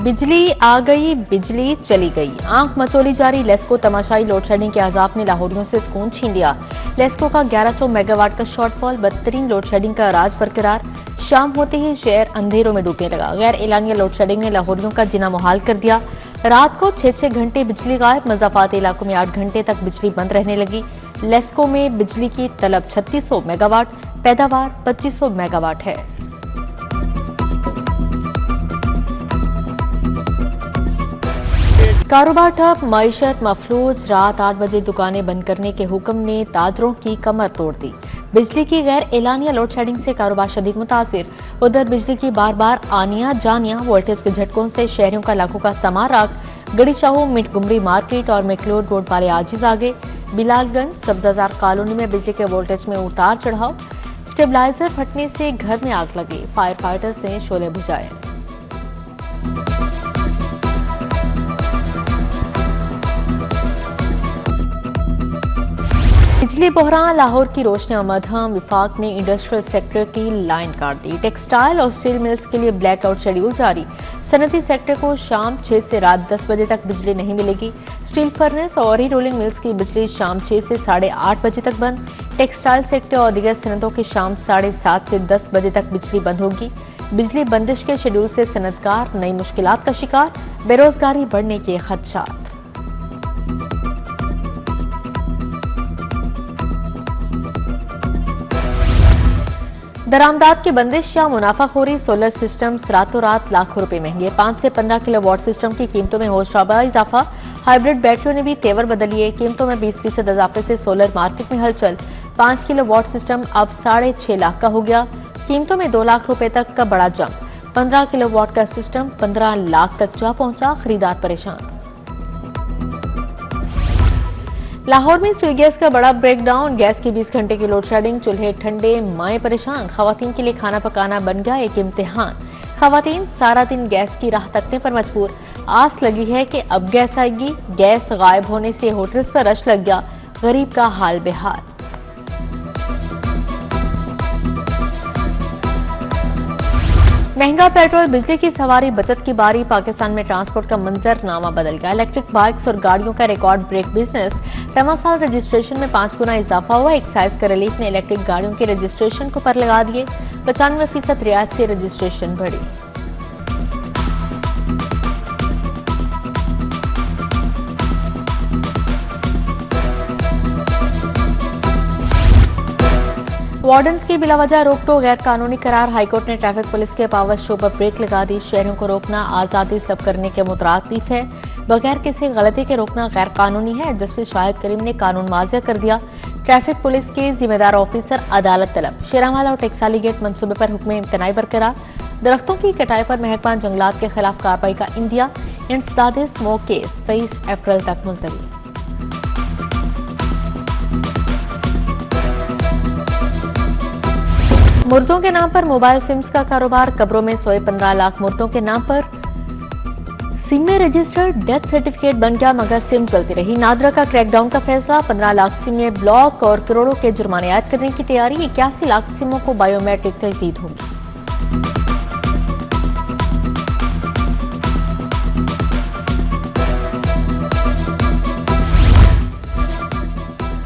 बिजली आ गई, बिजली चली गई। आंख मचोली जारी लेस्को तमाशाई लोड शेडिंग के अजाब ने लाहौरियों से सुकून छीन लिया। लेस्को का 1100 मेगावाट का शॉर्टफॉल, बदतरीन लोड शेडिंग का राज बरकरार। शाम होते ही शहर अंधेरों में डूबने लगा। गैर एलानिया लोड शेडिंग ने लाहौरियों का जीना मुहाल कर दिया। रात को 6-6 घंटे बिजली गायब। मज़ाफाती इलाकों में 8 घंटे तक बिजली बंद रहने लगी। लेस्को में बिजली की तलब 3600 मेगावाट, पैदावार 2500 मेगावाट है। कारोबार ठप, मईशत मफलूज। रात 8 बजे दुकानें बंद करने के हुक्म ने ताजरों की कमर तोड़ दी। बिजली की गैर एलानिया लोड शेडिंग से कारोबार शदीद मुतासिर। उधर बिजली की बार बार आनिया जानिया, वोल्टेज के झटकों से शहरों का लाखों का समाराक। गड़ी शाहू, मिटगुमरी मार्केट और मैकलोड रोड वाले आजिज आ गए। बिलालगंज सब्जाजार कॉलोनी में बिजली के वोल्टेज में उतार चढ़ाव। स्टेबलाइजर फटने से घर में आग लगी। फायर फाइटर्स ने शोले बुझाए। बिजली बहरान, लाहौर की रोशनी मध्यम। विफाक ने इंडस्ट्रियल सेक्टर की लाइन काट दी। टेक्सटाइल और स्टील मिल्स के लिए ब्लैकआउट शेड्यूल जारी। सनती सेक्टर को शाम 6 से रात 10 बजे तक बिजली नहीं मिलेगी। स्टील फर्नेस और ही रोलिंग मिल्स की बिजली शाम 6 से 8:30 बजे तक बंद। टेक्सटाइल सेक्टर और दीगर सनतों की शाम 7:30 से 10 बजे तक बिजली बंद होगी। बिजली बंदिश के शेड्यूल से सनतकार नई मुश्किलात का शिकार। बेरोजगारी बढ़ने के खदशात। दरामदाद की बंदिश या मुनाफाखोरी। सोलर सिस्टम्स रातों रात लाखों रुपए महंगे। 5 से 15 किलोवाट सिस्टम की कीमतों में होशरुबा इजाफा। हाइब्रिड बैटरियों ने भी तेवर बदल लिए। कीमतों में 20% इजाफे से सोलर मार्केट में हलचल। 5 किलोवाट सिस्टम अब 6.5 लाख का हो गया। कीमतों में 2 लाख रुपए तक का बड़ा जंप। 15 किलोवाट का सिस्टम 15 लाख तक जा पहुंचा। खरीदार परेशान। लाहौर में सुई गैस का बड़ा ब्रेकडाउन। गैस की 20 घंटे की लोड शेडिंग। चूल्हे ठंडे, माएं परेशान। खवातीन के लिए खाना पकाना बन गया एक इम्तिहान। खवातीन सारा दिन गैस की राह तकने पर मजबूर। आस लगी है कि अब गैस आएगी। गैस गायब होने से होटल्स पर रश लग गया। गरीब का हाल बेहाल। महंगा पेट्रोल, बिजली की सवारी, बचत की बारी। पाकिस्तान में ट्रांसपोर्ट का मंजरनामा बदल गया। इलेक्ट्रिक बाइक्स और गाड़ियों का रिकॉर्ड ब्रेक बिजनेस। रवा साल रजिस्ट्रेशन में 5 गुना इजाफा हुआ। एक्साइज का रिलीफ ने इलेक्ट्रिक गाड़ियों के रजिस्ट्रेशन को पर लगा दिए। 95% रियायत से रजिस्ट्रेशन बढ़ी। वार्डन्स की बिलावजह रोक टोक गैर कानूनी करार। हाईकोर्ट ने ट्रैफिक पुलिस के पावर शो पर ब्रेक लगा दी। शहरों को रोकना आज़ादी तलब करने के मुतरादिफ है। बगैर किसी गलती के रोकना गैर कानूनी है। जस्टिस शाहिद करीम ने कानून वाज़ेह कर दिया। ट्रैफिक पुलिस के जिम्मेदार ऑफिसर अदालत तलब। शेरामाला और टेक्साली गेट मंसूबे पर हुक्म इम्तनाई बरकरार। दरख्तों की कटाई पर महकमा जंगलात के खिलाफ कार्रवाई का इंदिया। इंसदाद स्मोक केस 23 अप्रैल तक मुलतवी। मुर्दों के नाम पर मोबाइल सिम्स का कारोबार। कब्रों में सोए 15 लाख मुर्दों के नाम पर सिम में रजिस्टर्ड डेथ सर्टिफिकेट बन गया, मगर सिम चलती रही। नादरा का क्रैकडाउन का फैसला। 15 लाख सिमें ब्लॉक और करोड़ों के जुर्माने आयद करने की तैयारी। 81 लाख सिमों को बायोमेट्रिक तजदीद होगी।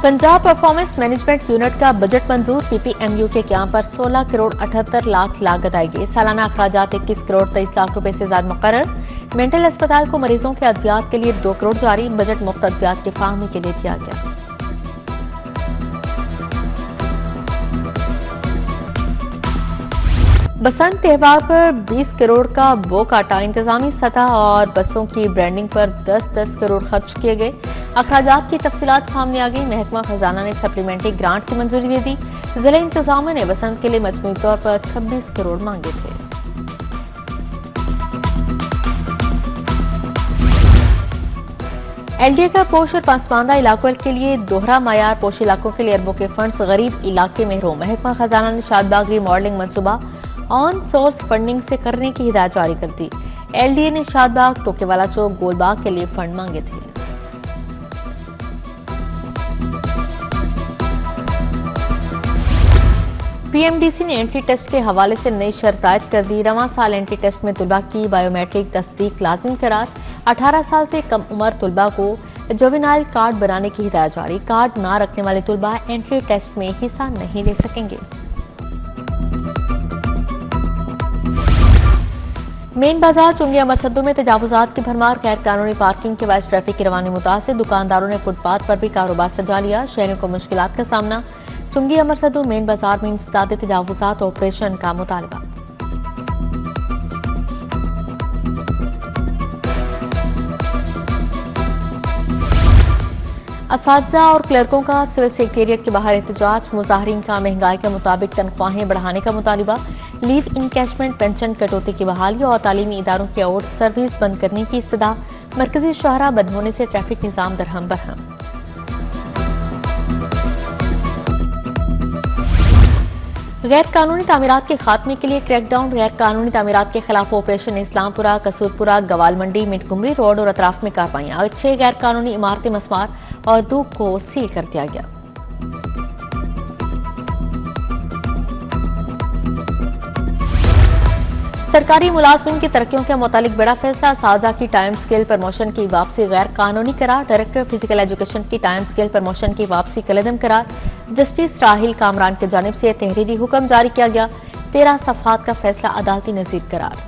पंजाब परफॉर्मेंस मैनेजमेंट यूनिट का बजट मंजूर। पीपीएमयू के क्याम पर 16 करोड़ 78 लाख लागत आएगी। सालाना अखराजात 21 करोड़ 23 लाख रुपए से ज्यादा मुकर्रर। मेंटल अस्पताल को मरीजों के अद्वियात के लिए 2 करोड़ जारी। बजट मुफ्त अद्वियात के फाहमी के लिए दिया गया। बसंत त्यौहार पर 20 करोड़ का बो काटा। इंतजामी सतह और बसों की ब्रांडिंग पर 10-10 करोड़ खर्च किए गए। अखराजात की तफसीलात सामने आ गई। महकमा खजाना ने सप्लीमेंट्री ग्रांट की मंजूरी दे दी। जिला इंतजामिया ने बसंत के लिए मजमूई तौर पर 26 करोड़ मांगे थे। एलडीए का पोश और पासमानदा इलाकों के लिए दोहरा मायार। पोश इलाकों के लिए अरबों के फंड्स गरीब इलाके महरूम। महकमा खजाना ने शादबाग रीमॉडलिंग मंसूबा ऑन सोर्स फंडिंग से करने की हिदायत जारी कर दी। एलडीए ने शादबाग, टोकेवाला चौक, गोलबाग के लिए फंड मांगे थे। पीएमडीसी ने एंट्री टेस्ट के हवाले से नई शर्त आयद कर दी। रवां साल एंट्री टेस्ट में तुलबा की बायोमेट्रिक तस्दीक लाजिम करार। 18 साल से कम उम्र तुलबा को जुवेनाइल कार्ड बनाने की हिदायत जारी। कार्ड ना रखने वाले तुलबा एंट्री टेस्ट में हिस्सा नहीं ले सकेंगे। मेन बाजार चुंगी अमरसद्दू में तजावुजात की भरमार। गैर कानूनी पार्किंग के बायस ट्रैफिक की रवानी मुतासिर। दुकानदारों ने फुटपाथ पर भी कारोबार सजा लिया। शहरों को मुश्किलात का सामना। चुंगी अमरसद्दू मेन बाजार में इंसदाद तजावुजात ऑपरेशन का मुतालबा। असातिज़ा और क्लर्कों का सिविल सेक्रेटेरिएट के बाहर एहतजाज। मुजाहरीन का महंगाई के मुताबिक तनख्वाहें बढ़ाने का मुतालबा। लीव इनकैशमेंट पेंशन कटौती की बहाली और तालीमी इदारों की आउट सर्विस बंद करने की इस्तदा। मरकजी शहरा बंद होने से ट्रैफिक निज़ाम दरहम बरहम। गैर कानूनी तामीरात के खात्मे के लिए क्रैकडाउन। गैर कानूनी तामीरात के खिलाफ ऑपरेशन इस्लामपुरा, कसूरपुरा, गवाल मंडी, मिटकुमरी रोड और अतराफ में कार्रवाइयां। 6 गैर कानूनी इमारती मस्मार और धूप को सील कर दिया गया। सरकारी मुलाजमिन की तरक्कियों के मुतालिक बड़ा फैसला। साजा की टाइम स्केल प्रमोशन की वापसी गैर कानूनी करार। डायरेक्टर फिजिकल एजुकेशन की टाइम स्केल प्रमोशन की वापसी कलदम करार। जस्टिस राहिल कामरान की जानिब से तहरीरी हुक्म जारी किया गया। 13 सफ़हात का फैसला अदालती नज़ीर करार।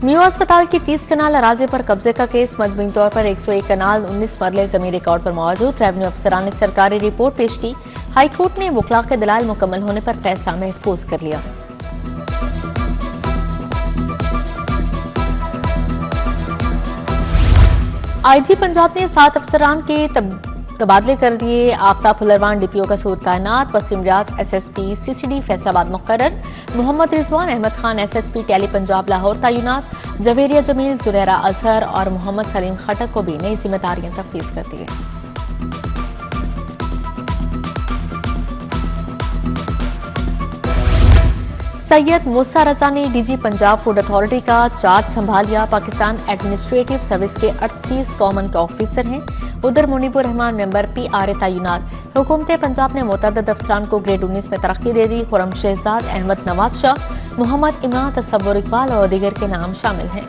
मियो अस्पताल की 30 कनाल अराजे पर कब्जे का केस। मजमूई तौर पर 101 कनाल 19 मरले जमीन रिकॉर्ड पर मौजूद। रेवेन्यू अफसरान ने सरकारी रिपोर्ट पेश की। हाईकोर्ट ने वकला के दलाल मुकम्मल होने पर फैसला महफूज कर लिया। आईजी पंजाब ने 7 अफसरान के तबादले कर दिए। आफ्ताब फुलरवान डीपीओ का सूद तैनात। वसीम रियाज एसएसपी सीसीडी फैसलाबाद मुकर्रर। मोहम्मद रिजवान अहमद खान एसएसपी टेली पंजाब लाहौर तैनात। जवेरिया जमील, जुनैरा अजहर और मोहम्मद सलीम खटक को भी नई जिम्मेदारियां तफवीज कर दी गई। सैयद मूसा रजा ने डीजी पंजाब फूड अथॉरिटी का चार्ज संभाल लिया। पाकिस्तान एडमिनिस्ट्रेटिव सर्विस के 38 कॉमन के ऑफिसर हैं। उधर मुनीबुर रहमान मेंबर PRA तैनात। हुकूमत पंजाब ने मुतअद्दिद अफसरान को ग्रेड 19 में तरक्की दे दी। खुरम शहजाद, अहमद नवाज शाह, मोहम्मद इमरान, तसव्वुर इकबाल और दीगर के नाम शामिल हैं।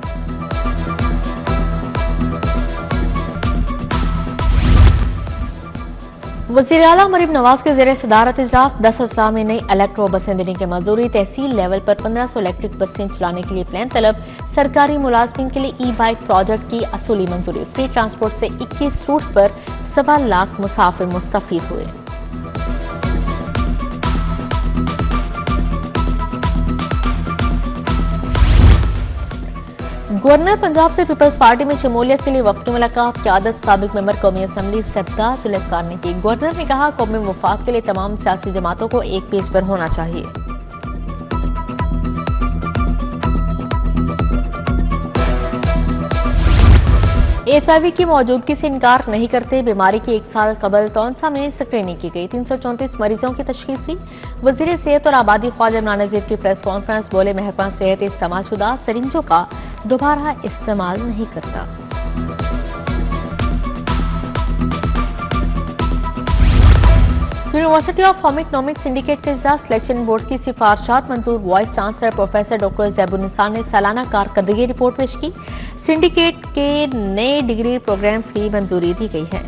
वज़ीर आला मरीम नवाज के ज़ेरे सदारत इजलास 10 अजला में नई इलेक्ट्रो बसें देने की मंजूरी। तहसील लेवल पर 1500 इलेक्ट्रिक बसें चलाने के लिए प्लान तलब। सरकारी मुलाजमिन के लिए ई-बाइक प्रोजेक्ट की असूली मंजूरी। फ्री ट्रांसपोर्ट से 21 रूट्स पर 1.25 लाख मुसाफिर मुस्तफीद हुए। गवर्नर पंजाब से पीपल्स पार्टी में शमूलियत के लिए वक्त की मुलाकात। क़यादत साबिक मेंबर कौमी असम्बली सरदार जुल्फ़िकार ने की। गवर्नर ने कहा कौमी वफाक के लिए तमाम सियासी जमातों को एक पेज पर होना चाहिए। HIV की मौजूदगी से इनकार नहीं करते। बीमारी की 1 साल कबल तौंसा में स्क्रीनिंग की गई। 334 मरीजों की तशखीस हुई। वज़ीर सेहत और आबादी ख्वाजा इमरान नज़ीर की प्रेस कॉन्फ्रेंस। बोले महकमा सेहत इस्तेमाल शुदा सरिंजों का दोबारा इस्तेमाल नहीं करता। University of home economics syndicate के इजलास। सिलेक्शन बोर्ड की सिफारिशात मंजूर। Vice chancellor professor doctor Zebunnisa ने सालाना कारकर्दगी रिपोर्ट पेश की। सिंडिकेट के नए डिग्री प्रोग्राम्स की मंजूरी दी गई है।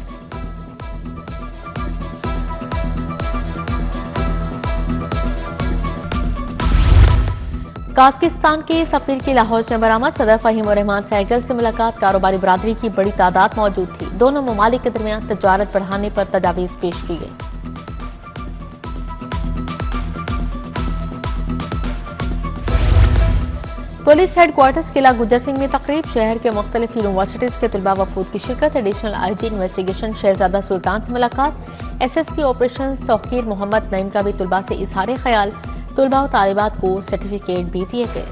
काज़किस्तान के सफीर की लाहौर से बरामद। सदर फ़हीम और रहमान सहगल से मुलाकात। कारोबारी बरादरी की बड़ी तादाद मौजूद थी। दोनों ममालिक के दरमियान तजारत बढ़ाने पर तजावीज़ पेश की गई। पुलिस हेडक्वार्टर्स किला गुजर सिंह में तकरीब। शहर के मुख्तलिफ यूनिवर्सिटीज के तलबा वफूद की शिरकत। एडिशनल IG इन्वेस्टिगेशन शहजादा सुल्तान से मुलाकात। SSP ऑपरेशन तौकीर मोहम्मद नईम का भी तलबा से इजहार ख्याल। तलबा और तालिबात को सर्टिफिकेट भी दिए गए।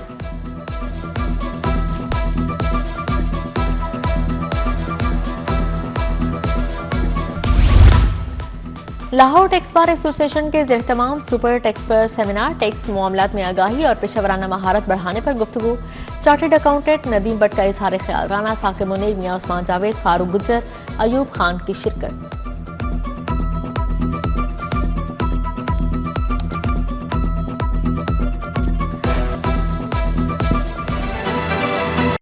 लाहौर टैक्स बार एसोसिएशन के ज़ेर-ए-तमाम सुपर टैक्स पर सेमिनार, टैक्स मामलात में आगाही और पेशेवराना महारत बढ़ाने पर गुफ्तगू। चार्टर्ड अकाउंटेंट नदीम भट्ट का इजहार ख्याल, राना साकिब मुनीर, मियां उस्मान जावेद, फारूक गुज्जर, अयूब खान की शिरकत।